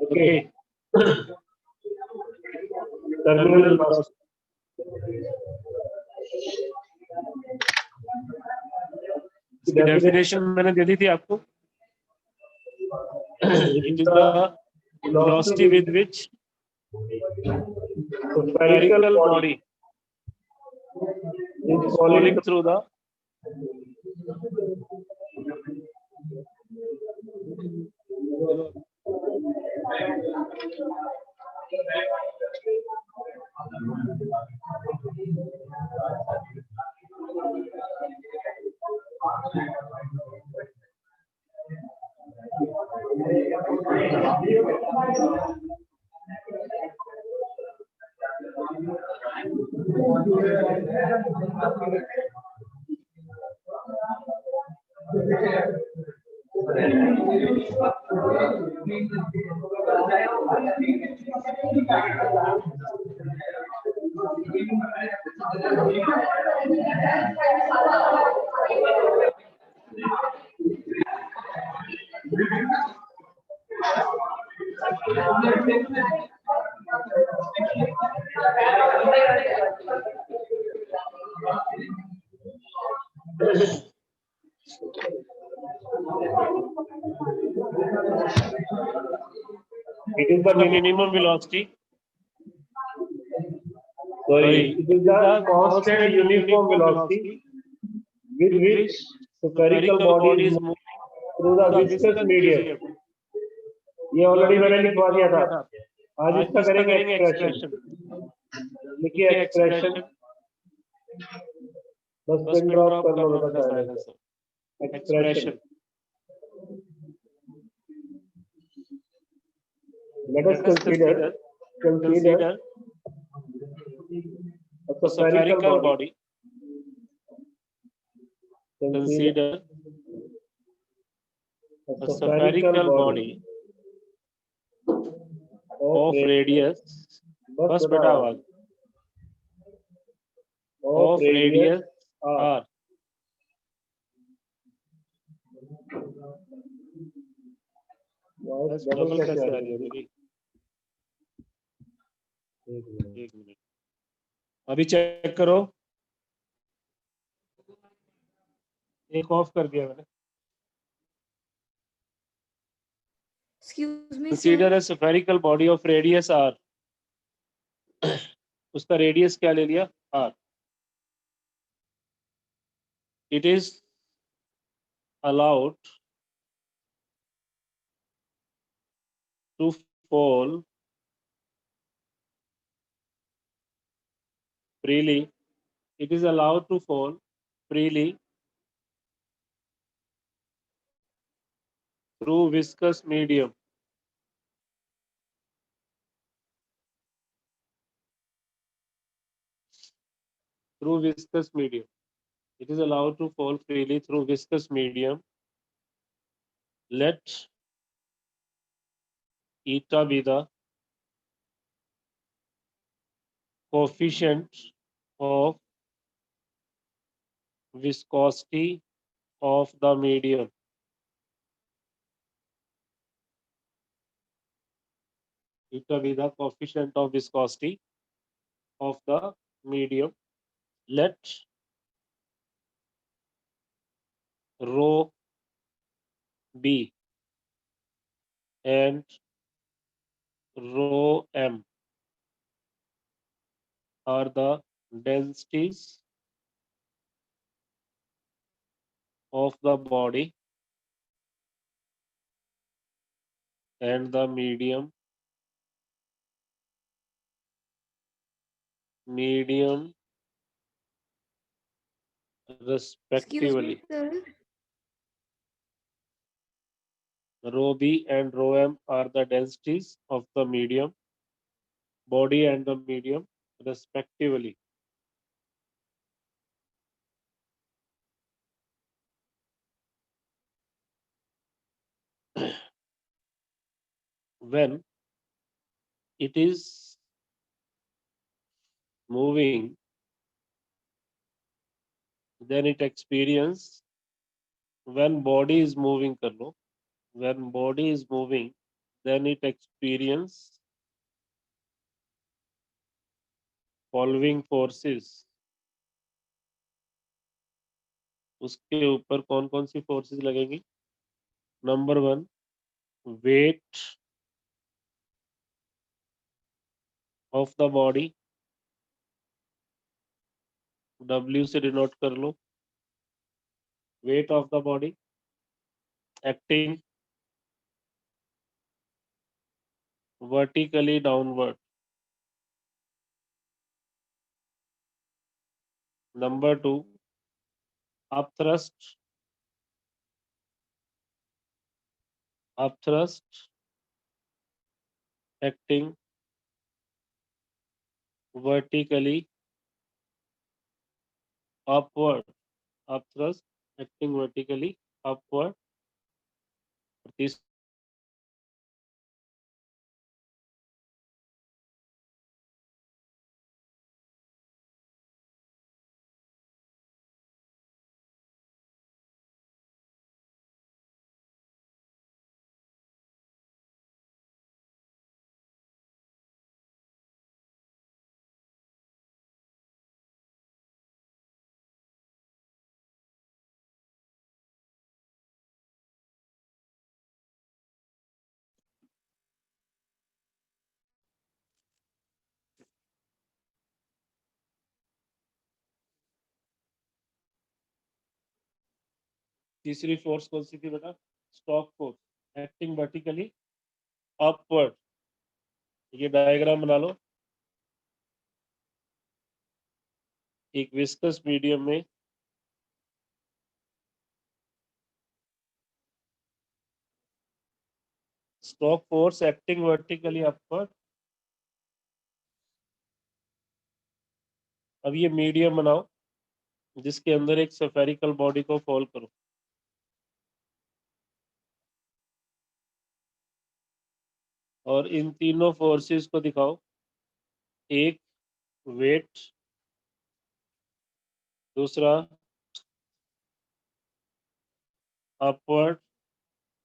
Okay. Terminal velocity. इसकी definition मैंने दे दी थी आपको. It is the velocity with which spherical body is falling through the it is the minimum velocity. Sorry, it is the constant uniform velocity with which spherical body is moving through the viscous medium. ये already मैंने लिखवा दिया था. आज इसका करेंगे expression. लिखिए expression. बस पेन ड्रॉप कर लो बेटा silence. Expression. Let us consider a spherical body. Consider a spherical body of radius. बस बेटा आवाज. Of radius r. डबल कैसे आ रही है मेरी? एक मिनट अभी चेक करो. एक ऑफ कर दिया मैंने. Excuse me, Consider a spherical body of radius r. उसका रेडियस क्या ले लिया? r. It is allowed to fall freely. It is allowed to fall freely through viscous medium. Through viscous medium. It is allowed to fall freely through viscous medium. Let eta be the coefficient of viscosity of the medium. Eta be the coefficient of viscosity of the medium. Let rho b and rho m are the densities of the body and the medium respectively. Rho b and rho m are the densities of the medium, body and the medium respectively. When it is moving, then it experience. When body is moving, when body is moving, then it experience following forces. उसके ऊपर कौन कौन सी forces लगेंगी? Number 1, weight of the body, W से denote कर लो, weight of the body acting vertically downward. Number 2, upthrust acting vertically upward. Upthrust acting vertically upward. तीसरा तीसरी force कौन सी थी बेटा? Stock force acting vertically upward. ये डायग्राम बना लो. एक विस्कस मीडियम में stock force acting vertically upward. अब ये मीडियम बनाओ जिसके अंदर एक स्फेरिकल बॉडी को फोल्ड करो. और इन तीनों फोर्सेस को दिखाओ. एक वेट, दूसरा अपवर्ड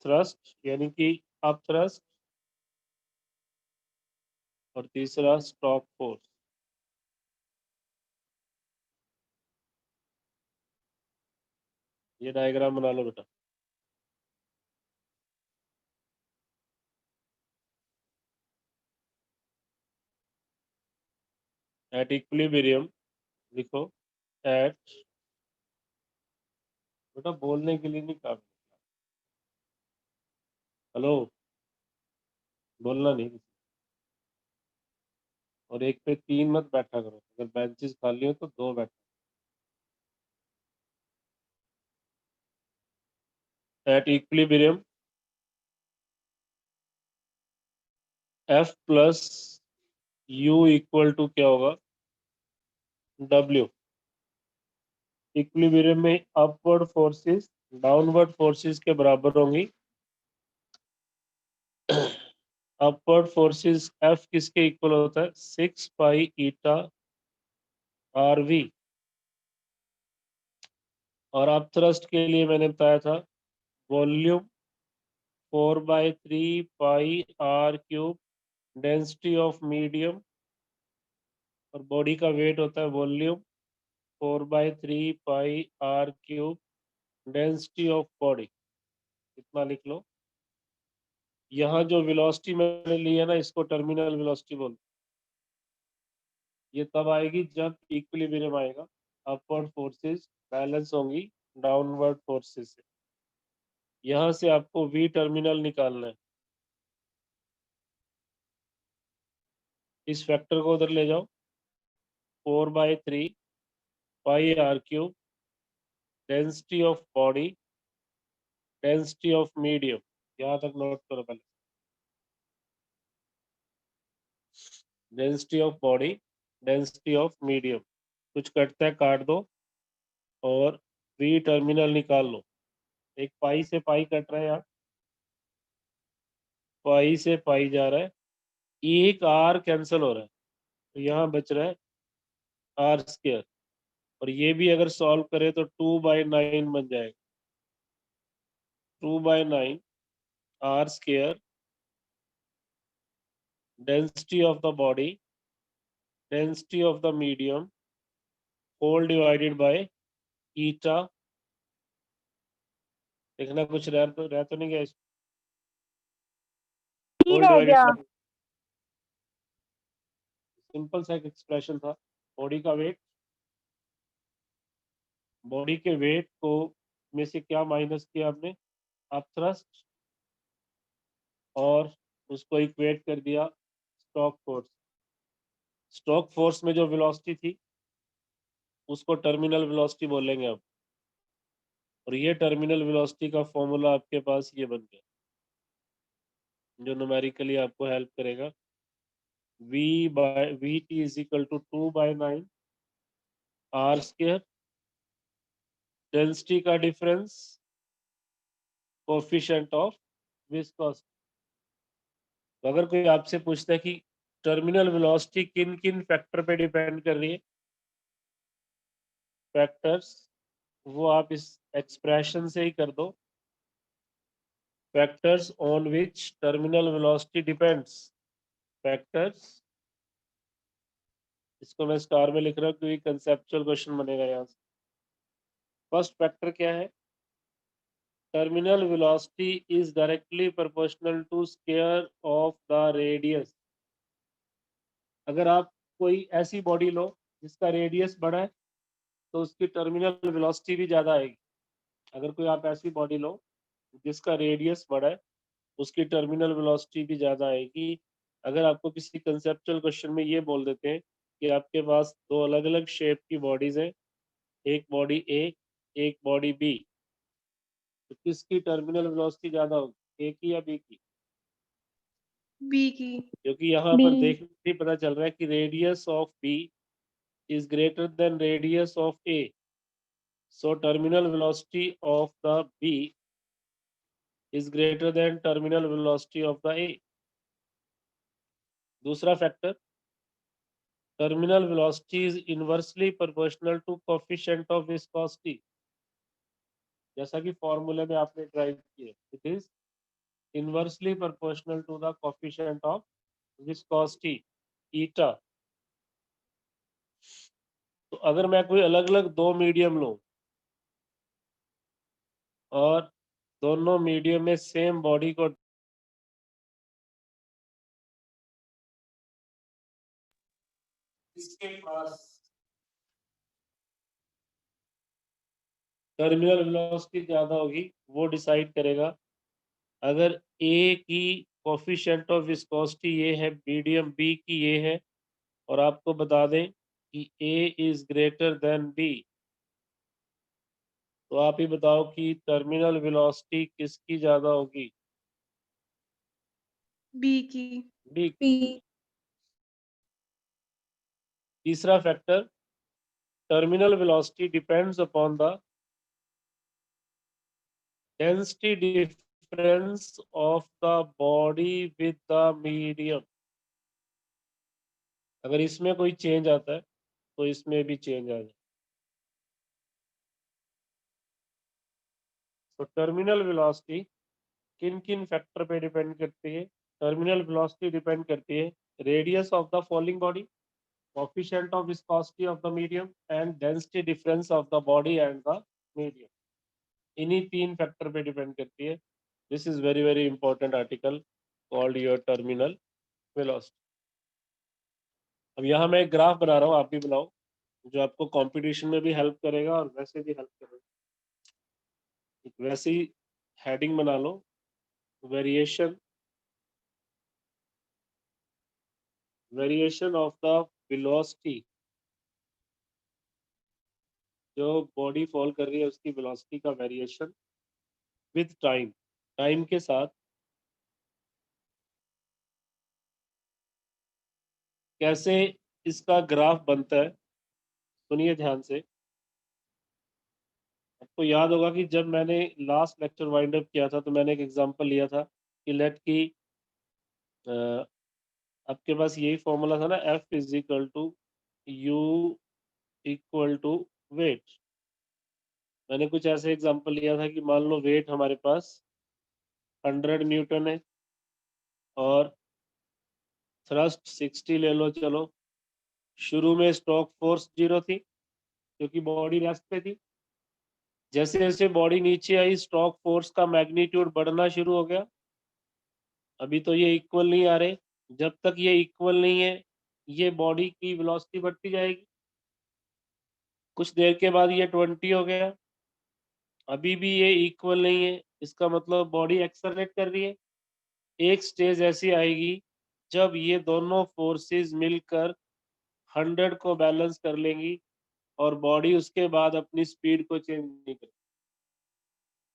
थ्रस्ट यानी कि अप थ्रस्ट, और तीसरा स्टॉक फोर्स. ये डायग्राम बना लो बेटा. एट इक्विलिब्रियम लिखो. एट, बेटा बोलने के लिए नहीं काम. हेलो, बोलना नहीं. और एक पे 3 मत बैठा करो. अगर बेंचेस खाली हो तो 2 बैठो. At equilibrium F plus U equal to क्या होगा? W. इक्विलिब्रियम में अपवर्ड फोर्सेस डाउनवर्ड फोर्सेस के बराबर होंगी. अपवर्ड फोर्सेस F किसके इक्वल होता है? 6 पाई ईटा RV. और अप थ्रस्ट के लिए मैंने बताया था volume 4/3 pi R cube density of medium, और बॉडी का वेट होता है volume 4/3 pi R cube density of body. इतना लिख लो. यहाँ जो वेलोसिटी मैंने ली है ना, इसको टर्मिनल वेलोसिटी बोलते हैं. ये तब आएगी जब इक्विलिब्रियम आएगा. अपवर्ड फोर्सेस बैलेंस होंगी डाउनवर्ड फोर्सेस से. यहाँ से आपको V टर्मिनल निकालना है. इस फैक्टर को उधर ले जाओ. 4/3 pi R cube density of body density of medium. यहाँ तक नोट करो पहले. Density of body density of medium. कुछ कटता है काट दो और V टर्मिनल निकाल लो. एक पाई से पाई कट रहा है यार. पाई से पाई जा रहा है. एक R कैंसिल हो रहा है तो यहाँ बच रहा है R². और ये भी अगर सॉल्व करें तो 2/9 बन जाएगा. 2/9 R² density of the body, density of the medium, whole divided by eta. देखना कुछ रह तो नहीं गया, ही whole रह divided गया। by, सिंपल सा एक एक्सप्रेशन था। बॉडी का वेट, बॉडी के वेट को में से क्या माइनस किया आपने, आप थ्रस्ट, और उसको इक्वेट कर दिया स्टॉक फोर्स। स्टॉक फोर्स में जो वेलोसिटी थी उसको टर्मिनल वेलोसिटी बोलेंगे अब, और ये टर्मिनल वेलोसिटी का फॉर्मूला आपके पास ये बन गया, जो न्यूमेरिकली आपको हेल्प करेगा। Vt is equal to 2/9 r square, density का डिफरेंस, कोफिशिएंट ऑफ विस्कोसिटी। तो अगर कोई आपसे पूछता है कि टर्मिनल वेलोसिटी किन किन फैक्टर पे डिपेंड कर रही है, फैक्टर्स, वो आप इस एक्सप्रेशन से ही कर दो, factors on which terminal velocity depends, factors, इसको मैं स्टार में लिख रहा हूँ क्योंकि कंसेप्चुअल क्वेश्चन बनेगा यहाँ से। फर्स्ट फैक्टर क्या है, terminal velocity is directly proportional to square of the radius. अगर आप कोई ऐसी बॉडी लो जिसका रेडियस बड़ा है तो उसकी टर्मिनल वेलोसिटी भी ज़्यादा आएगी। अगर कोई आप ऐसी बॉडी लो जिसका रेडियस बड़ा है उसकी टर्मिनल वेलोसिटी भी ज़्यादा आएगी। अगर आपको किसी कंसेप्चुअल क्वेश्चन में ये बोल देते हैं कि आपके पास दो अलग अलग शेप की बॉडीज हैं, एक बॉडी ए एक बॉडी बी, तो किसकी टर्मिनल वेलोसिटी ज़्यादा होगी, ए की या बी की? बी की। क्योंकि यहाँ बी। पर देखने ही पता चल रहा है कि radius of B is greater than radius of A. So terminal velocity of the B is greater than terminal velocity of the A. दूसरा factor, terminal velocity is inversely proportional to coefficient of viscosity. जैसा कि फॉर्मूले में आपने drive किया, it is inversely proportional to the coefficient of viscosity, eta. तो अगर मैं कोई अलग अलग दो मीडियम लूं और दोनों मीडियम में सेम बॉडी को, इसके पास टर्मिनल वेलोसिटी ज्यादा होगी, वो डिसाइड करेगा। अगर ए की कोफिशिएंट ऑफ विस्कोसिटी ये है, मीडियम बी की ये है, और आपको बता दें कि ए इज ग्रेटर देन बी, तो आप ही बताओ कि टर्मिनल वेलोसिटी किसकी ज्यादा होगी? बी की। बी। बी। तीसरा factor, terminal velocity depends upon the density difference of the body with the medium. अगर इसमें कोई चेंज आता है तो इसमें भी चेंज आ जाए। तो टर्मिनल वेलोसिटी किन किन फैक्टर पे डिपेंड करती है? टर्मिनल वेलोसिटी डिपेंड करती है radius of the falling body, coefficient of viscosity of the medium and density difference of the body and the medium. इन्हीं तीन फैक्टर पे डिपेंड करती है। This is very very important article called your terminal velocity. अब यहाँ मैं एक graph बना रहा हूँ, आप भी बनाओ, जो आपको कंपटीशन में भी हेल्प करेगा और वैसे भी हेल्प करेगा। एक वैसी हेडिंग बना लो, वेरिएशन ऑफ द वेलोसिटी, जो बॉडी फॉल कर रही है उसकी वेलोसिटी का वेरिएशन विद टाइम, टाइम के साथ कैसे इसका ग्राफ बनता है। सुनिए ध्यान से, आपको याद होगा कि जब मैंने लास्ट लेक्चर वाइंड अप किया था तो मैंने एक एग्जांपल लिया था कि लेट की आपके पास यही फॉर्मूला था ना, F is equal to U equal to weight. मैंने कुछ ऐसे एग्जांपल लिया था कि मान लो वेट हमारे पास 100 न्यूटन है और थ्रस्ट 60 ले लो। चलो, शुरू में स्ट्रोक फोर्स 0 थी क्योंकि बॉडी रेस्ट पे थी। जैसे जैसे बॉडी नीचे आई, स्ट्रोक फोर्स का मैग्नीट्यूड बढ़ना शुरू हो गया। अभी तो ये इक्वल नहीं आ रहे। जब तक ये इक्वल नहीं है, ये बॉडी की वेलोसिटी बढ़ती जाएगी। कुछ देर के बाद ये 20 हो गया। अभी भी ये इक्वल नहीं है, इसका मतलब बॉडी एक्सेलरेट कर रही है। एक स्टेज ऐसी आएगी जब ये दोनों फोर्सेस मिलकर 100 को बैलेंस कर लेंगी और बॉडी उसके बाद अपनी स्पीड को चेंज नहीं करेगी।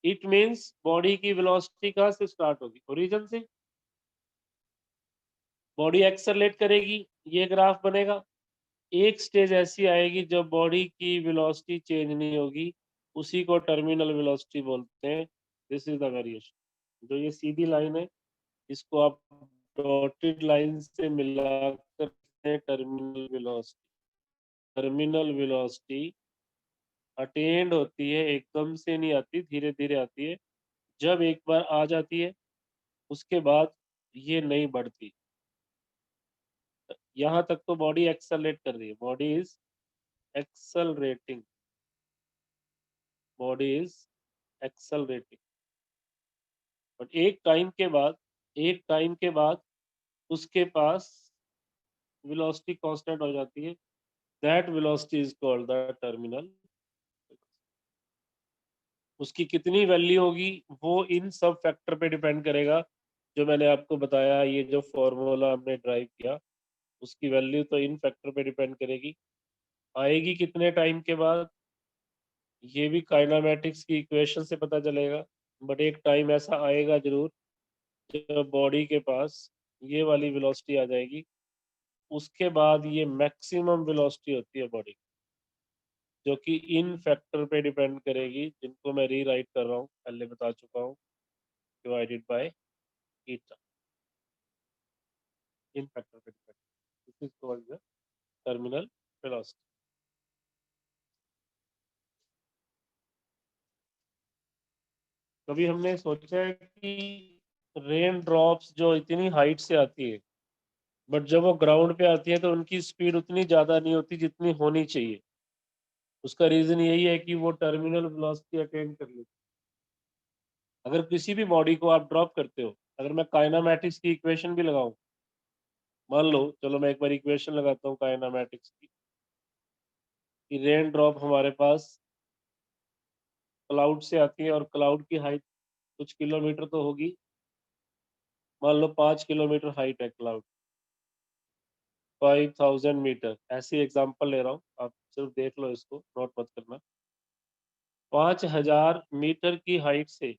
इट मीन्स बॉडी की वेलोसिटी कहाँ से स्टार्ट होगी? ओरिजिन से। बॉडी एक्सेलरेट करेगी, ये ग्राफ बनेगा। एक स्टेज ऐसी आएगी जब बॉडी की वेलोसिटी चेंज नहीं होगी, उसी को टर्मिनल वेलोसिटी बोलते हैं। This is the variation. जो ये सीधी लाइन है, इसको आप डॉटेड लाइन से मिलाकर terminal velocity. Terminal velocity attend होती है, एकदम से नहीं आती, धीरे धीरे आती है। जब एक बार आ जाती है, उसके बाद ये नहीं बढ़ती। यहाँ तक तो बॉडी एक्सेलरेट कर रही है। Body is accelerating. Body is accelerating. But एक टाइम के बाद उसके पास वेलोसिटी कांस्टेंट हो जाती है। That velocity is called the terminal. उसकी कितनी वैल्यू होगी वो इन सब फैक्टर पे डिपेंड करेगा जो मैंने आपको बताया। ये जो फॉर्मूला हमने ड्राइव किया, उसकी वैल्यू तो इन फैक्टर पे डिपेंड करेगी। आएगी कितने टाइम के बाद, ये भी काइनामेटिक्स की इक्वेशन से पता चलेगा। बट एक टाइम ऐसा आएगा जरूर जब बॉडी के पास ये वाली वेलोसिटी आ जाएगी। उसके बाद ये मैक्सिमम वेलोसिटी होती है बॉडी, जो कि इन फैक्टर पे डिपेंड करेगी, जिनको मैं रीराइट कर रहा हूँ, पहले बता चुका हूँ, डिवाइडेड बाय ईटा। इन फैक्टर पे depend, this is called the terminal velocity. कभी हमने सोचा है कि रेन ड्रॉप्स जो इतनी हाइट से आती है, बट जब वो ग्राउंड पे आती है तो उनकी स्पीड उतनी ज्यादा नहीं होती जितनी होनी चाहिए। उसका रीजन यही है कि वो टर्मिनल वेलोसिटी अटेन कर लेती है। अगर किसी भी बॉडी को आप ड्रॉप करते हो, अगर मैं काइनामेटिक्स की इक्वेशन भी लगाऊं, मान लो, चलो मैं एक बार इक्वेशन लगाता हूँ काइनामेटिक्स की, कि रेन ड्रॉप हमारे पास क्लाउड से आती है और क्लाउड की हाइट कुछ किलोमीटर तो होगी। मान लो 5 किलोमीटर हाइट है क्लाउड, 5000 मीटर, ऐसी एग्जांपल ले रहा हूँ, आप सिर्फ देख लो, इसको नोट मत करना। 5000 मीटर की हाइट से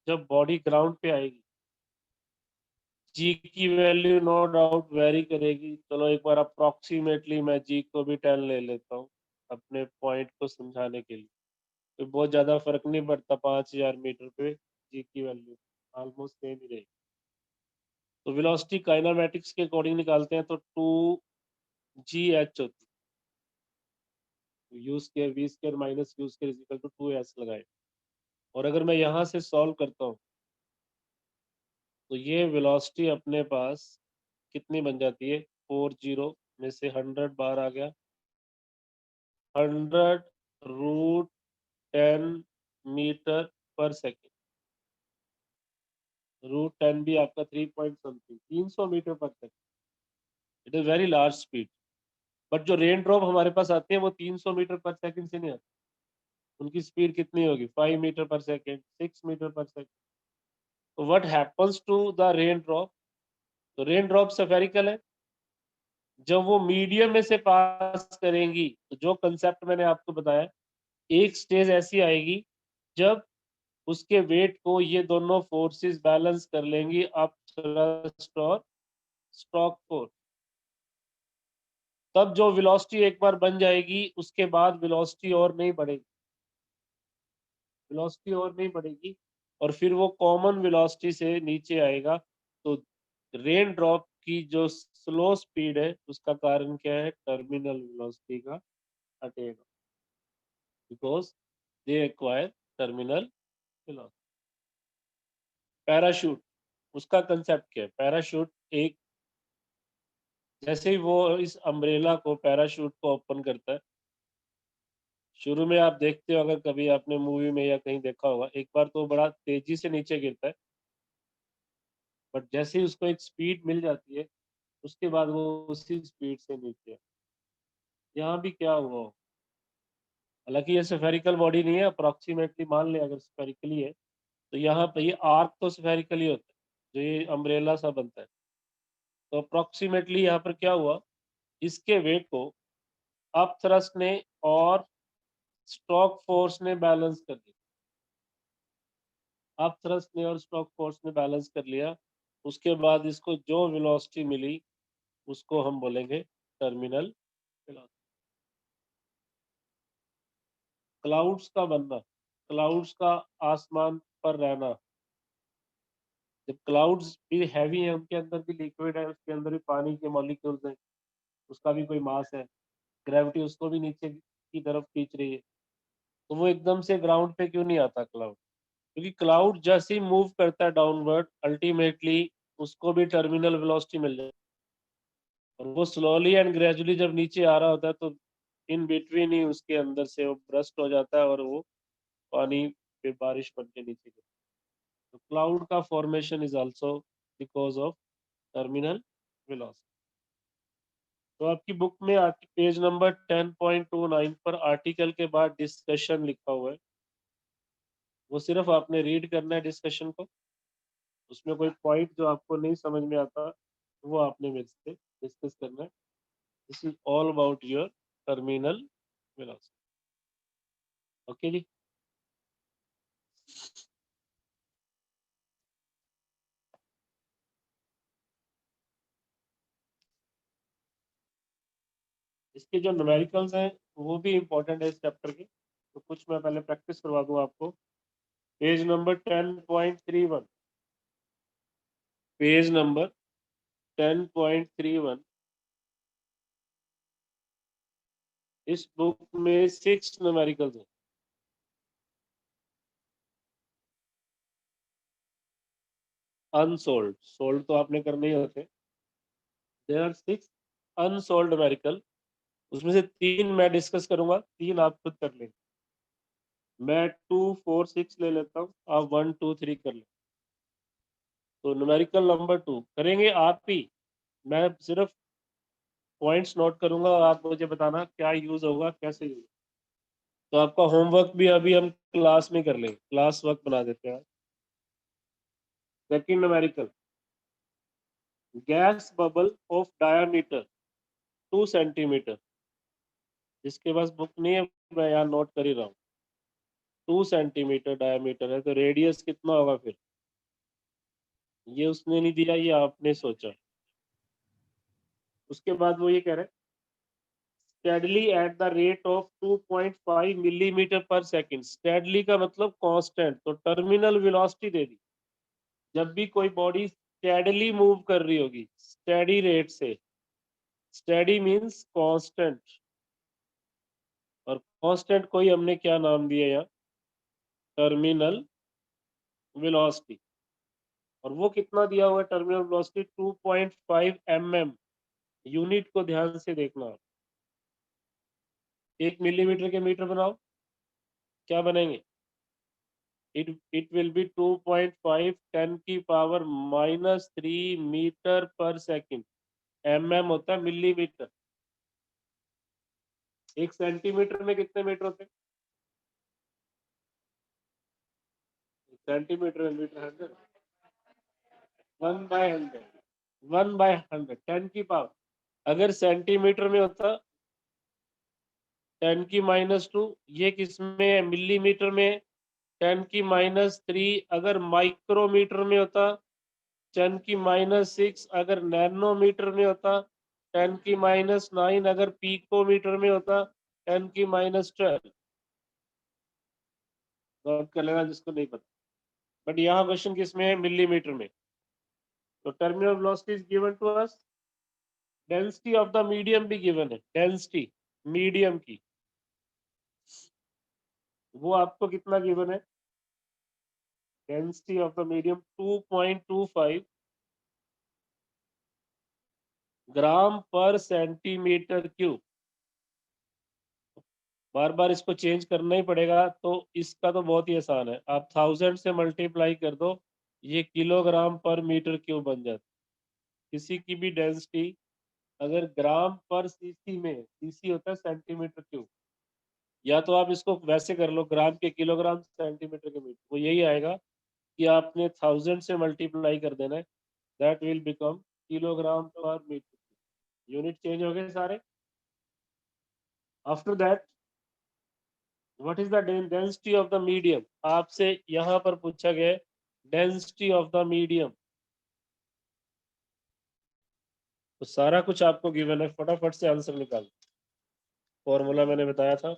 जब बॉडी ग्राउंड पे आएगी, जी की वैल्यू नो डाउट वेरी करेगी। चलो एक बार अप्रोक्सीमेटली मैं जी को भी 10 ले लेता हूँ अपने पॉइंट को समझाने के लिए। तो बहुत ज्यादा फर्क नहीं पड़ता, 5000 मीटर पे जी की वैल्यू ऑलमोस्ट सेम ही रहेगी। तो वेलोसिटी काइनामेटिक्स के अकॉर्डिंग निकालते हैं तो 2gh होती है। U square V square minus U square is equal to 2s लगाए। और अगर मैं यहाँ से सॉल्व करता हूँ तो ये वेलोसिटी अपने पास कितनी बन जाती है? 40 में से 100 बाहर आ गया, 100√10 मीटर पर सेकेंड। √10 भी आपका 3 पॉइंट समथिंग, 300 मीटर पर second. It is very large speed. But जो रेन ड्रॉप हमारे पास आती है वो 300 मीटर पर सेकेंड से नहीं आती। उनकी स्पीड कितनी होगी? 5 मीटर पर सेकेंड, 6 मीटर पर सेकेंड। तो what happens to the raindrop? तो रेन ड्रॉप स्फेरिकल है। जब वो मीडियम में से पास करेंगी, तो जो कंसेप्ट मैंने आपको बताया, एक स्टेज ऐसी आएगी जब उसके वेट को ये दोनों फोर्सेस बैलेंस कर लेंगी, अप थ्रस्ट और स्ट्रोक फोर्स। तब जो वेलोसिटी एक बार बन जाएगी, उसके बाद वेलोसिटी और नहीं बढ़ेगी, वेलोसिटी और नहीं बढ़ेगी, और फिर वो कॉमन वेलोसिटी से नीचे आएगा। तो रेन ड्रॉप की जो स्लो स्पीड है, उसका कारण क्या है? टर्मिनल वेलोसिटी का attain, because they acquire terminal velocity. Parachute, उसका कंसेप्ट क्या है? पैराशूट एक जैसे ही वो इस अम्ब्रेला को, पैराशूट को ओपन करता है, शुरू में आप देखते हो, अगर कभी आपने मूवी में या कहीं देखा होगा, एक बार तो बड़ा तेजी से नीचे गिरता है, बट जैसे ही उसको एक स्पीड मिल जाती है, उसके बाद वो उसी स्पीड से नीचे। यहाँ भी क्या हुआ, हालांकि ये स्फेरिकल बॉडी नहीं है, अप्रोक्सीमेटली मान ले अगर स्फेरिकली है, तो यहाँ पे ये आर्क तो स्फेरिकली होता है, जो ये अम्ब्रेला सा बनता है। तो अप्रोक्सीमेटली यहाँ पर क्या हुआ, इसके वेट को अप थ्रस्ट ने और स्टॉक फोर्स ने बैलेंस कर दिया। अप थ्रस्ट ने और स्टॉक फोर्स ने बैलेंस कर लिया। उसके बाद इसको जो वेलोसिटी मिली उसको हम बोलेंगे टर्मिनल वेलोसिटी। क्लाउड्स का बनना, क्लाउड्स का आसमान पर रहना, जब क्लाउड्स भी हैवी है, उनके अंदर भी लिक्विड है, उसके अंदर भी पानी के मॉलिक्यूल्स हैं, उसका भी कोई मास है, ग्रेविटी उसको भी नीचे की तरफ खींच रही है, तो वो एकदम से ग्राउंड पे क्यों नहीं आता क्लाउड? क्योंकि क्लाउड जैसे ही मूव करता है डाउनवर्ड, अल्टीमेटली उसको भी टर्मिनल वेलोसिटी मिल जाती है, और वो स्लोली एंड ग्रेजुअली जब नीचे आ रहा होता है, तो इन बिटवीन ही उसके अंदर से वो ब्रस्ट हो जाता है और वो पानी पे बारिश बन के नीचे गिरता है। तो क्लाउड का formation is also because of terminal velocity. तो आपकी बुक में पेज नंबर 10.29 पर आर्टिकल के बाद डिस्कशन लिखा हुआ है, वो सिर्फ आपने रीड करना है डिस्कशन को। उसमें कोई पॉइंट जो आपको नहीं समझ में आता, वो आपने मेरे से डिस्कस करना है। This is all about your terminal velocity. Okay जी। इसके जो न्यूमेरिकल्स हैं वो भी इम्पोर्टेंट है इस चैप्टर के, तो कुछ मैं पहले प्रैक्टिस करवा दूं आपको। पेज नंबर 10.31, पेज नंबर 10.31, इस बुक में 6 न्यूमेरिकल्स हैं। अनसोल्ड, सोल्ड तो आपने करने ही होते। देयर आर 6 अनसोल्ड न्यूमेरिकल, उसमें से 3 मैं डिस्कस करूंगा, 3 आप खुद कर लेंगे। मैं 2, 4, 6 ले लेता हूँ, आप 1, 2, 3 कर लें। तो न्यूमेरिकल नंबर 2 करेंगे आप ही, मैं सिर्फ पॉइंट्स नोट करूंगा और आप मुझे बताना क्या यूज होगा, कैसे यूज। तो आपका होमवर्क भी अभी हम क्लास में कर लेंगे, क्लास वर्क बना देते हैं। Second numerical, gas bubble of diameter 2 centimetre. जिसके पास बुक नहीं है, मैं यहाँ नोट कर ही रहा हूँ। 2 सेंटीमीटर डायमीटर है, तो रेडियस कितना होगा फिर? ये उसने नहीं दिया, ये आपने सोचा। उसके बाद वो ये कह रहे हैं steadily at the rate of 2.5 millimetre पर सेकंड। स्टेडली का मतलब कांस्टेंट, तो टर्मिनल वेलोसिटी दे दी। जब भी कोई बॉडी स्टेडली मूव कर रही होगी, स्टेडी रेट से, स्टेडी मींस कांस्टेंट, और कांस्टेंट को ही हमने क्या नाम दिया यहाँ, टर्मिनल वेलोसिटी। और वो कितना दिया हुआ है टर्मिनल वेलोसिटी? 2.5 mm। यूनिट को ध्यान से देखना, 1 मिलीमीटर के मीटर बनाओ, क्या बनेंगे? it will be 2.5 10 की पावर -3 मीटर पर सेकंड। mm होता है मिलीमीटर। 1 सेंटीमीटर में कितने मीटर होते हैं? सेंटीमीटर में मीटर 100, 1/100, 1/100, 10 की पावर। अगर सेंटीमीटर में होता 10 की -2, ये किसमें है? मिलीमीटर में 10 की -3। अगर माइक्रोमीटर में होता 10 की -6। अगर नैनोमीटर में होता 10 की -9। अगर पीकोमीटर में होता 10 की -12। नोट कर लेना जिसको नहीं पता। बट यहाँ क्वेश्चन किसमें है? मिलीमीटर में। तो terminal velocity is given to us. Density of the medium भी गिवन है, डेंसिटी मीडियम की, वो आपको कितना गिवन है? Density of the medium 2.25 gram per centimetre cube. बार बार इसको चेंज करना ही पड़ेगा, तो इसका तो बहुत ही आसान है, आप 1000 से मल्टीप्लाई कर दो, ये किलोग्राम पर मीटर क्यूब बन जाता है। किसी की भी डेंसिटी अगर ग्राम पर सीसी में, सीसी होता है सेंटीमीटर क्यूब, या तो आप इसको वैसे कर लो, ग्राम के किलोग्राम सेंटीमीटर के मीटर, वो यही आएगा कि आपने 1000 से मल्टीप्लाई कर देना है, दैट विल बिकम किलोग्राम पर मीटर। यूनिट चेंज हो गए सारे। After that what is the density of the medium, आपसे यहां पर पूछा गया डेंसिटी ऑफ द मीडियम। तो सारा कुछ आपको गिवन है, फटाफट से आंसर निकालो। फॉर्मूला मैंने बताया था,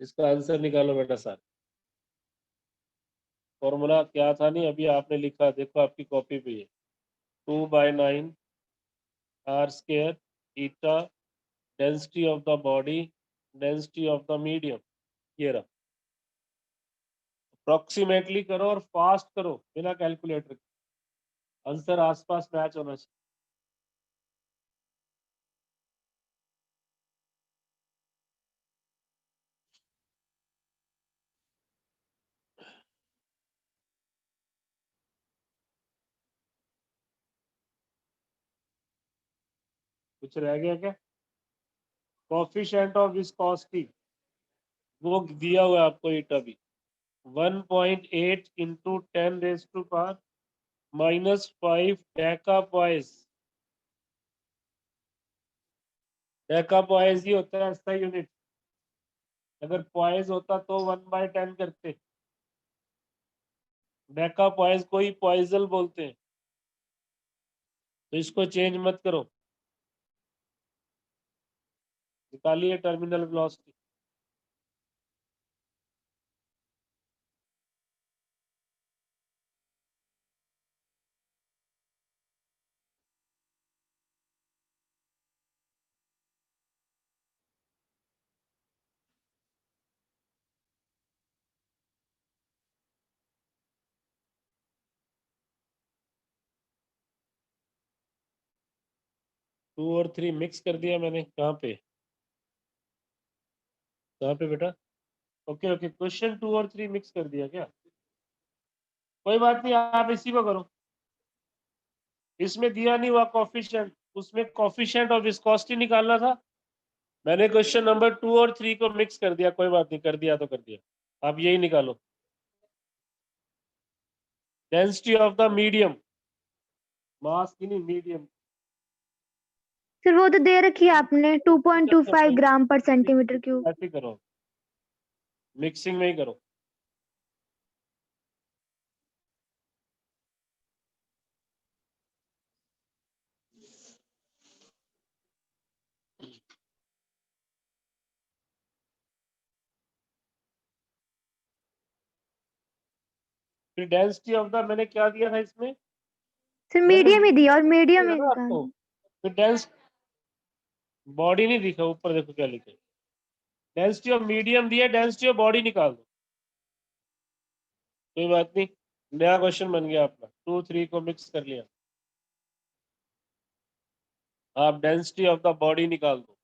इसका आंसर निकालो बेटा सारा। फॉर्मूला क्या था, नहीं अभी आपने लिखा, देखो आपकी कॉपी पे है, 2/9 R square eta density of the body density of the medium. ये रहा, अप्रोक्सीमेटली करो और फास्ट करो बिना कैलकुलेटर के, आंसर आसपास मैच होना चाहिए। कुछ रह गया क्या? कोफिशिएंट ऑफ विस्कोसिटी वो दिया हुआ है आपको ईटा भी, 1.8 इंटू 10⁻⁻5 डेकापॉइस। डेकापॉइस ही होता है ऐसा यूनिट, अगर पॉइस होता तो 1/10 करते। डेकापॉइस को ही पॉइजल बोलते हैं, तो इसको चेंज मत करो, निकालिए टर्मिनल वेलोसिटी। टू और थ्री मिक्स कर दिया मैंने, कहाँ पे, कहाँ पे बेटा? ओके ओके, क्वेश्चन 2 और 3 मिक्स कर दिया क्या? कोई बात नहीं, आप इसी को करो, इसमें दिया नहीं हुआ कॉफिशिएंट, उसमें कॉफिशिएंट ऑफ विस्कोसिटी निकालना था, मैंने क्वेश्चन नंबर 2 और 3 को मिक्स कर दिया। कोई बात नहीं, कर दिया तो कर दिया, आप यही निकालो, डेंसिटी ऑफ द मीडियम, मास की नहीं मीडियम। सर वो तो दे रखी है आपने 2.25 ग्राम पर सेंटीमीटर क्यूब। ऐसे करो, मिक्सिंग में ही करो। फिर डेंसिटी ऑफ द मैंने क्या दिया था इसमें, सर मैंने मीडियम ही दिया और मीडियम दिया ही ना निकाल आपको, दी। फिर डेंस बॉडी नहीं दिखा, ऊपर देखो क्या लिखा है, डेंसिटी ऑफ मीडियम दिया, डेंसिटी ऑफ बॉडी निकाल दो। कोई बात नहीं, नया क्वेश्चन बन गया अपना, 2 3 को मिक्स कर लिया, आप डेंसिटी ऑफ द बॉडी निकाल दो।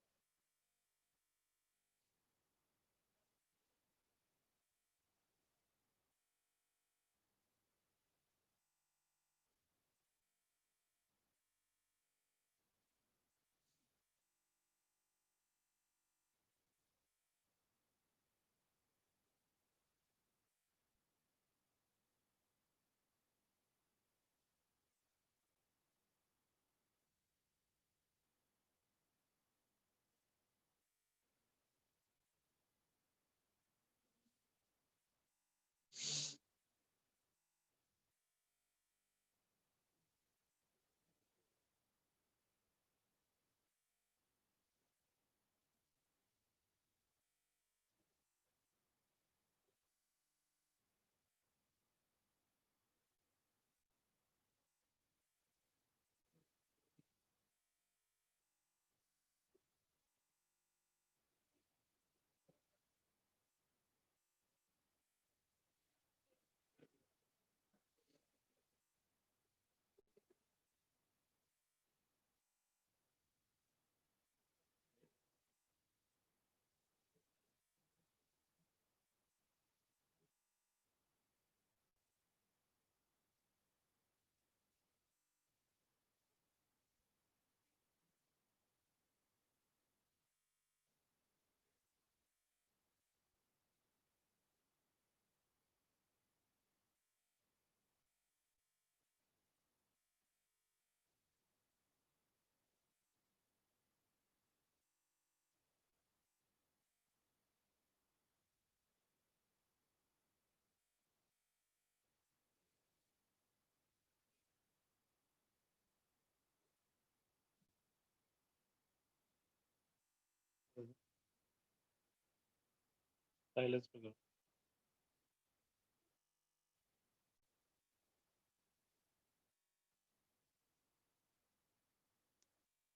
साइलेंस पे करो।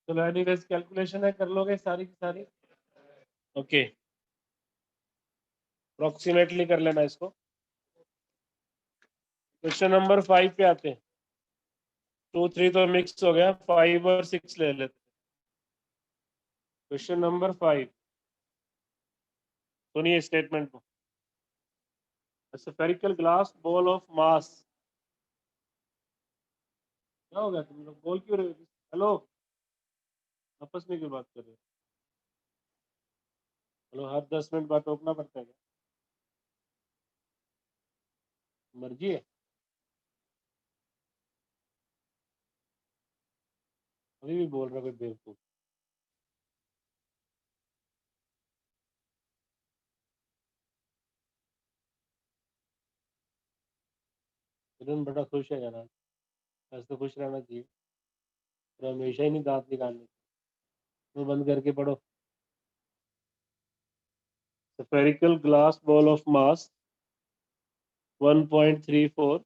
चलो एनीवेज कैलकुलेशन है, कर लोगे सारी की सारी? ओके, अप्रोक्सीमेटली कर लेना इसको। क्वेश्चन नंबर 5 पे आते हैं। 2 3 तो मिक्स हो गया, 5 और 6 ले लेते। क्वेश्चन नंबर 5, सुनिए स्टेटमेंट को। A spherical glass ball of mass, क्या हो गया तुम लोग, बोल क्यों रहे हो? हेलो, आपस में क्यों बात कर रहे हो? हेलो, हर 10 मिनट बाद रोकना पड़ता है क्या? मर्जी है। अभी भी बोल रहा कोई बेवकूफ। किरण बड़ा खुश है यार, ऐसे तो खुश रहना चाहिए, तो हमेशा ही नहीं दांत निकालने। तो बंद करके पढ़ो। Spherical glass ball of mass 1.34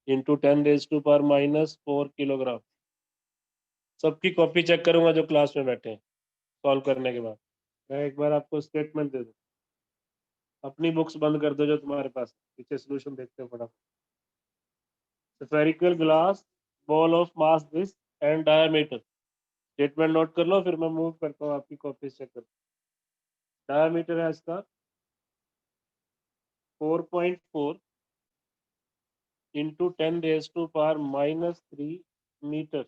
into 10 raised to power minus 4 kilogram. सबकी कॉपी चेक करूंगा जो क्लास में बैठे हैं सॉल्व करने के बाद। मैं एक बार आपको स्टेटमेंट दे दूं, अपनी बुक्स बंद कर दो जो तुम्हारे पास है, पीछे सोल्यूशन देखते हो फटाफट। Spherical glass ball of mass this and diameter, statement note कर लो, फिर मैं मूव करता हूँ आपकी कॉपी चेक कर। डायमीटर है इसका 4.4 into 10 raised to power minus 3 meter.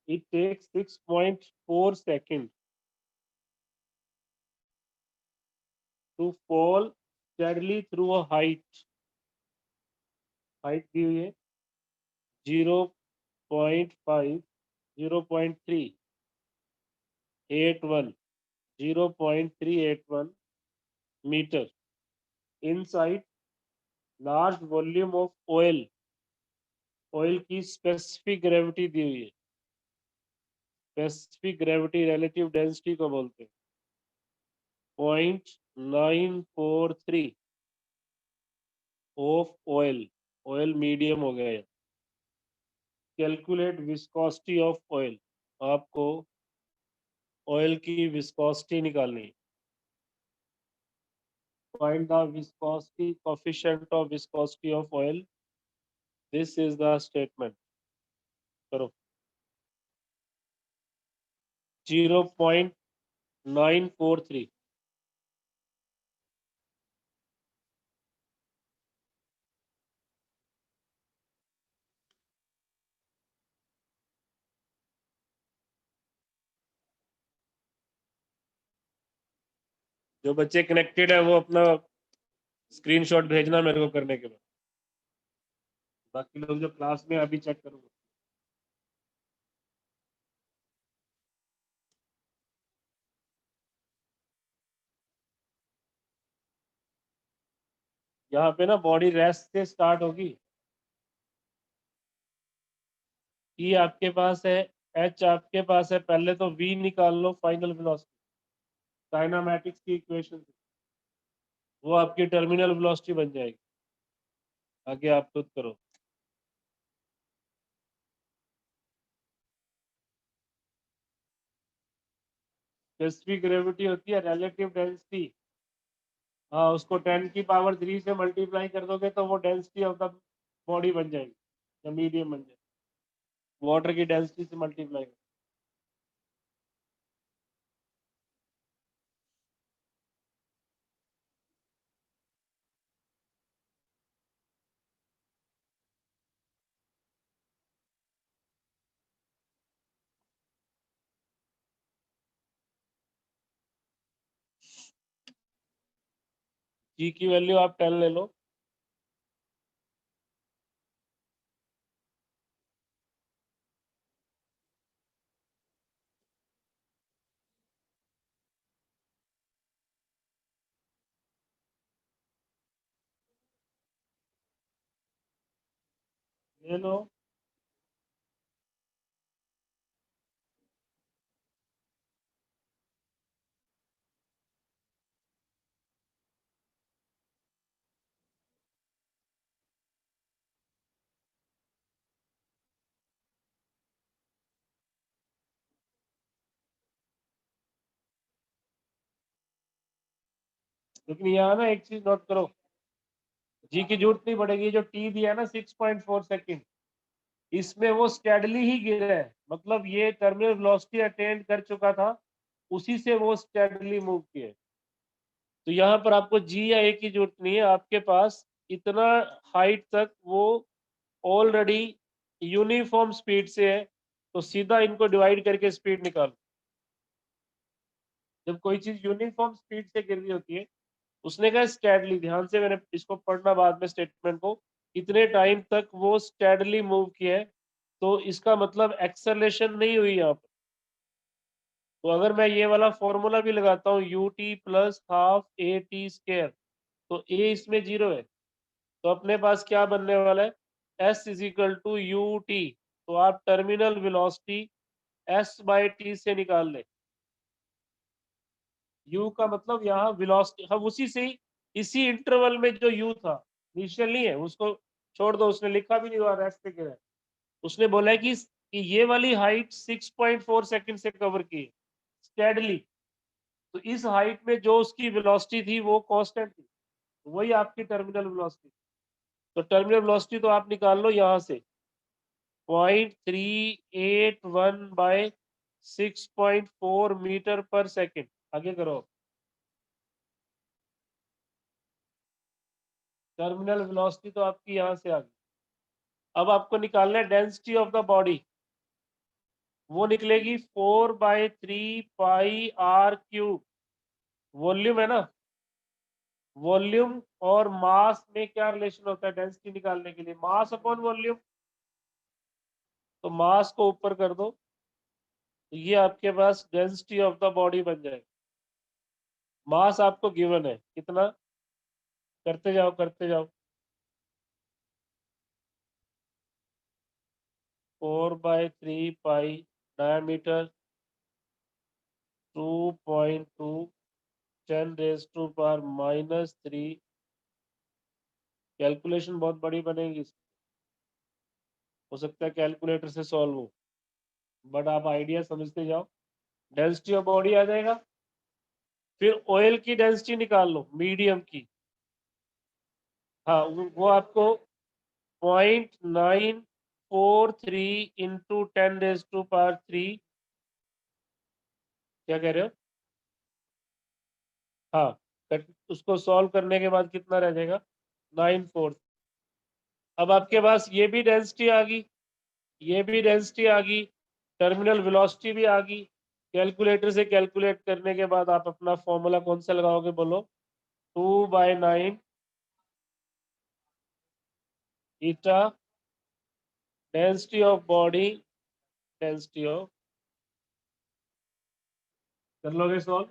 It takes 6.4 seconds to fall steadily through a height दी हुई है 0.5 0.381 0.381 metre inside large volume of oil। Oil की स्पेसिफिक ग्रेविटी दी हुई है। स्पेसिफिक ग्रेविटी रिलेटिव डेंसिटी को बोलते हैं 0.943 ऑफ ऑयल। ऑयल मीडियम हो गया है। कैलकुलेट विस्कोसिटी ऑफ ऑयल, आपको ऑयल की विस्कोसिटी निकालनी है। Find the viscosity coefficient of viscosity of oil, this is the statement. करो। 0.943। जो बच्चे कनेक्टेड है वो अपना स्क्रीनशॉट भेजना मेरे को करने के बाद। बाकी लोग जो क्लास में अभी चेक करूंगा। यहाँ पे ना बॉडी रेस्ट से स्टार्ट होगी। ई आपके पास है, एच आपके पास है, पहले तो वी निकाल लो फाइनल वेलोसिटी काइनेमैटिक्स की इक्वेशन से, वो आपकी टर्मिनल वेलोसिटी बन जाएगी। आगे आप खुद करो। स्पेसिफिक ग्रेविटी होती है रिलेटिव डेंसिटी। हाँ, उसको 10 की पावर 3 से मल्टीप्लाई कर दोगे तो वो डेंसिटी ऑफ द बॉडी बन जाएगी या मीडियम बन जाएगी। वाटर की डेंसिटी से मल्टीप्लाई। जी की वैल्यू आप 10 ले लो। ले लो। लेकिन यहाँ ना एक चीज नोट करो, जी की जरूरत नहीं पड़ेगी। जो टी दिया है ना 6.4 सेकेंड, इसमें वो स्टेडली ही गिरा है, मतलब ये टर्मिनल वेलोसिटी अटेंड कर चुका था, उसी से वो स्टेडली मूव किया है। तो यहाँ पर आपको जी या ए की जरूरत नहीं है, आपके पास इतना हाइट तक वो ऑलरेडी यूनिफॉर्म स्पीड से है, तो सीधा इनको डिवाइड करके स्पीड निकालो। जब कोई चीज यूनिफॉर्म स्पीड से गिर रही होती है, उसने कहा स्टेडली, ध्यान से मैंने इसको पढ़ना बाद में स्टेटमेंट को, इतने टाइम तक वो स्टेडली मूव किया है, तो इसका मतलब एक्सेलरेशन नहीं हुई यहाँ पर। तो अगर मैं ये वाला फॉर्मूला भी लगाता हूँ U T plus half A T square, तो ए इसमें 0 है, तो अपने पास क्या बनने वाला है, S is equal to U T. तो आप terminal velocity S by T से निकाल लें। यू का मतलब यहाँ वेलोसिटी, हम उसी से ही इसी इंटरवल में जो यू था, इनिशियल नहीं है, उसको छोड़ दो, उसने लिखा भी नहीं हुआ रेस्ट पे गिरा है। उसने बोला है कि ये वाली हाइट 6.4 सेकंड से कवर की है स्टेडली, तो इस हाइट में जो उसकी वेलोसिटी थी वो कांस्टेंट थी, वही आपकी टर्मिनल वेलोसिटी। तो टर्मिनल वेलोसिटी तो आप निकाल लो यहाँ से 0.381 बाय 6.4 मीटर पर सेकेंड। आगे करो। टर्मिनल वेलोसिटी तो आपकी यहाँ से आ गई। अब आपको निकालना है डेंसिटी ऑफ द बॉडी, वो निकलेगी 4/3 पाई r क्यूब। वॉल्यूम है ना, वॉल्यूम और मास में क्या रिलेशन होता है डेंसिटी निकालने के लिए, मास अपॉन वॉल्यूम। तो मास को ऊपर कर दो, तो ये आपके पास डेंसिटी ऑफ द बॉडी बन जाएगा। मास आपको गिवन है कितना, करते जाओ करते जाओ, 4/3 पाई, डायमीटर 2.2, 10⁻⁻³ कैलकुलेशन बहुत बड़ी बनेगी, हो सकता है कैलकुलेटर से सॉल्व हो, बट आप आइडिया समझते जाओ। डेंसिटी ऑफ बॉडी आ जाएगा। फिर ऑयल की डेंसिटी निकाल लो, मीडियम की। हाँ, वो आपको 0.943 इंटू 10⁻³ क्या कह रहे हो, हाँ, उसको सॉल्व करने के बाद कितना रह जाएगा, 9/4। अब आपके पास ये भी डेंसिटी आ गई, ये भी डेंसिटी आ गई, टर्मिनल वेलोसिटी भी आ गई। कैलकुलेटर से कैलकुलेट करने के बाद आप अपना फॉर्मूला कौन सा लगाओगे, बोलो। 2/9 eta density of body, density of, कर लोगे सॉल्व।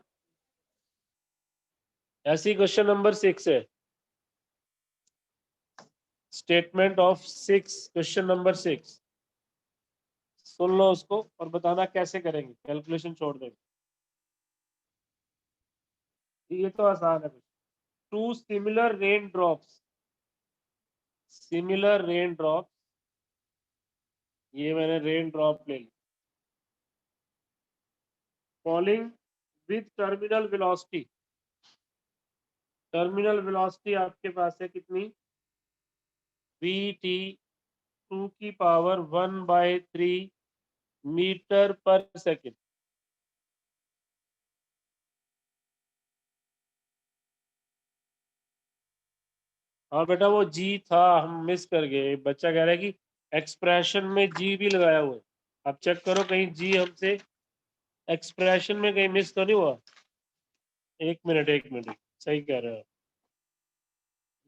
ऐसी क्वेश्चन नंबर 6 है, स्टेटमेंट ऑफ 6, क्वेश्चन नंबर 6, सुन लो उसको और बताना कैसे करेंगे, कैलकुलेशन छोड़ देंगे। ये तो आसान है। Two similar rain drops, similar rain drop, ये मैंने रेन ड्रॉप ले ली, falling with terminal velocity. Terminal velocity आपके पास है कितनी, वी टी 2⁻⁻³ मीटर पर सेकेंड। हाँ बेटा, वो जी था, हम मिस कर गए। बच्चा कह रहा है कि एक्सप्रेशन में जी भी लगाया हुआ है, आप चेक करो कहीं जी हमसे एक्सप्रेशन में कहीं मिस तो नहीं हुआ। एक मिनट एक मिनट, सही कह रहे हो,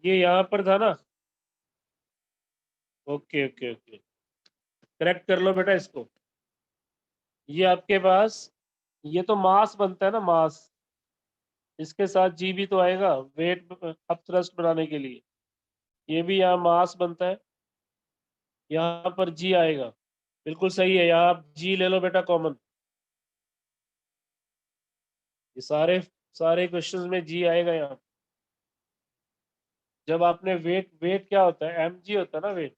ये यहाँ पर था ना, ओके ओके ओके, करेक्ट कर लो बेटा इसको। ये आपके पास, ये तो मास बनता है ना, मास, इसके साथ जी भी तो आएगा वेट अप थ्रस्ट बनाने के लिए, ये भी यहाँ मास बनता है, यहाँ पर जी आएगा। बिल्कुल सही है, यहाँ आप जी ले लो बेटा कॉमन, ये सारे सारे क्वेश्चंस में जी आएगा यहाँ। जब आपने वेट, वेट क्या होता है, एम जी होता है ना वेट,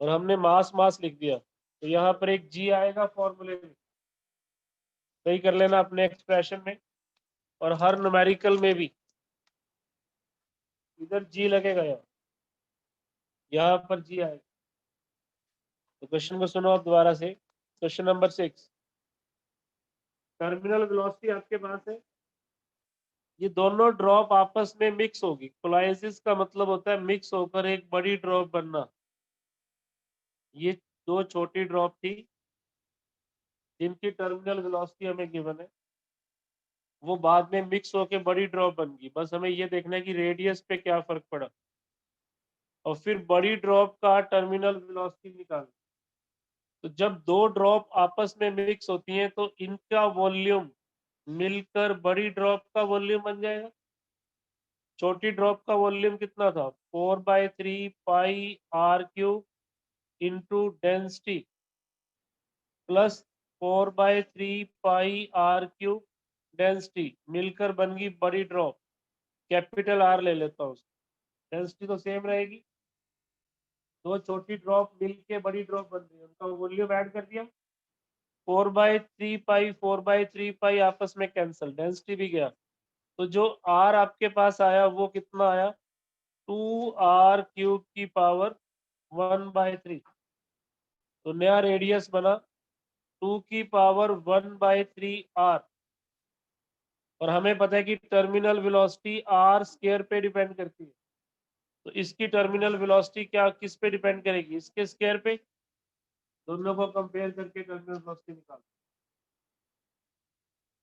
और हमने मास मास लिख दिया, तो यहाँ पर एक जी आएगा फॉर्मूले में, सही कर लेना अपने एक्सप्रेशन में। और हर न्यूमेरिकल में भी इधर जी लगेगा, यहाँ पर जी आएगा। तो क्वेश्चन को सुनो आप दोबारा से। क्वेश्चन नंबर 6, टर्मिनल वेलोसिटी आपके पास है, ये दोनों ड्रॉप आपस में मिक्स होगी। कोलाइसिस का मतलब होता है मिक्स होकर एक बड़ी ड्रॉप बनना। ये दो छोटी ड्रॉप थी जिनकी टर्मिनल वेलोसिटी हमें गिवन है, वो बाद में मिक्स होकर बड़ी ड्रॉप बन गई। बस हमें ये देखना है कि रेडियस पे क्या फर्क पड़ा, और फिर बड़ी ड्रॉप का टर्मिनल वेलोसिटी निकाल। तो जब दो ड्रॉप आपस में मिक्स होती हैं तो इनका वॉल्यूम मिलकर बड़ी ड्रॉप का वॉल्यूम बन जाएगा। छोटी ड्रॉप का वॉल्यूम कितना था, 4/3 pi r cube into density plus 4/3 pi r cube density, मिलकर बन गई बड़ी ड्रॉप। कैपिटल आर ले लेता हूँ, डेंसिटी तो सेम रहेगी। दो छोटी ड्रॉप मिलके बड़ी ड्रॉप बन रही है, उनका वॉल्यूम ऐड कर दिया। 4/3 पाई आपस में कैंसिल, डेंसिटी भी गया। तो जो आर आपके पास आया वो कितना आया, 2r क्यूब की पावर 1/3। तो नया रेडियस बना 2 की पावर 1/3 r। और हमें पता है कि टर्मिनल वेलोसिटी r स्क्वायर पे डिपेंड करती है। तो इसकी टर्मिनल वेलोसिटी क्या किस पे डिपेंड करेगी, इसके स्क्वायर पे। दोनों को कंपेयर करके टर्मिनल वेलोसिटी निकाल।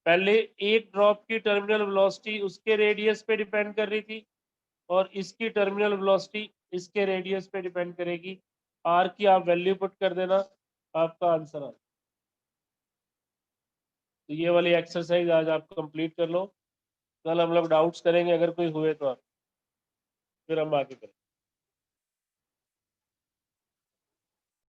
पहले एक ड्रॉप की टर्मिनल वेलोसिटी उसके रेडियस पे डिपेंड कर रही थी, और इसकी टर्मिनल वेलोसिटी इसके रेडियस पे डिपेंड करेगी। आर की आप वैल्यू पुट कर देना, आपका आंसर आ। तो ये वाली एक्सरसाइज आज आप कंप्लीट कर लो। कल हम लोग डाउट्स करेंगे, अगर कोई हुए तो आप, फिर हम आगे करें।